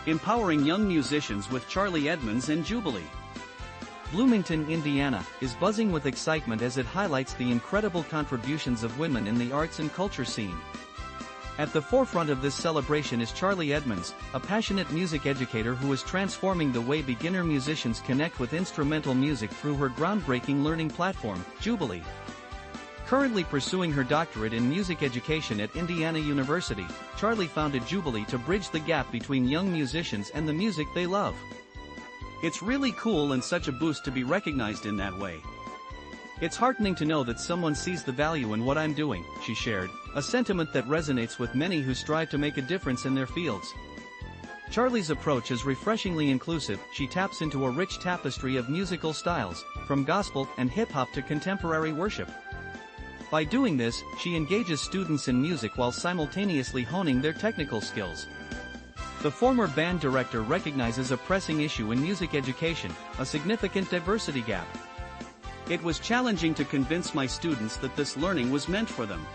Empowering young musicians with Charlie Edmonds and Jubilee. Bloomington, Indiana, is buzzing with excitement as it highlights the incredible contributions of women in the arts and culture scene. At the forefront of this celebration is Charlie Edmonds, a passionate music educator who is transforming the way beginner musicians connect with instrumental music through her groundbreaking learning platform, Jubilee. Currently pursuing her doctorate in music education at Indiana University, Charlie founded Jubilee to bridge the gap between young musicians and the music they love. It's really cool and such a boost to be recognized in that way. It's heartening to know that someone sees the value in what I'm doing, she shared, a sentiment that resonates with many who strive to make a difference in their fields. Charlie's approach is refreshingly inclusive. She taps into a rich tapestry of musical styles, from gospel and hip-hop to contemporary worship. By doing this, she engages students in music while simultaneously honing their technical skills. The former band director recognizes a pressing issue in music education, a significant diversity gap. It was challenging to convince my students that this learning was meant for them.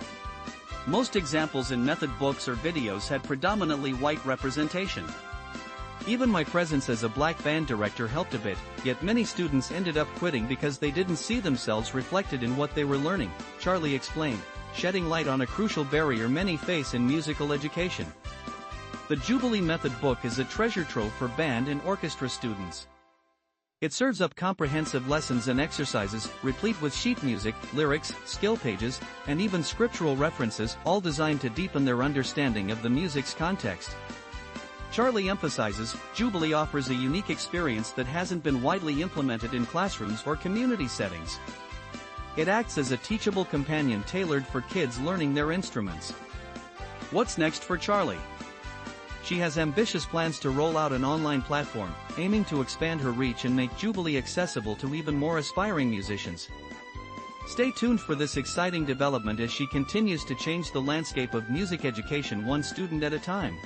Most examples in method books or videos had predominantly white representation. Even my presence as a black band director helped a bit, yet many students ended up quitting because they didn't see themselves reflected in what they were learning, Charlie explained, shedding light on a crucial barrier many face in musical education. The Jubilee Method book is a treasure trove for band and orchestra students. It serves up comprehensive lessons and exercises, replete with sheet music, lyrics, skill pages, and even scriptural references, all designed to deepen their understanding of the music's context. Charlie emphasizes, Jubilee offers a unique experience that hasn't been widely implemented in classrooms or community settings. It acts as a teachable companion tailored for kids learning their instruments. What's next for Charlie? She has ambitious plans to roll out an online platform, aiming to expand her reach and make Jubilee accessible to even more aspiring musicians. Stay tuned for this exciting development as she continues to change the landscape of music education one student at a time.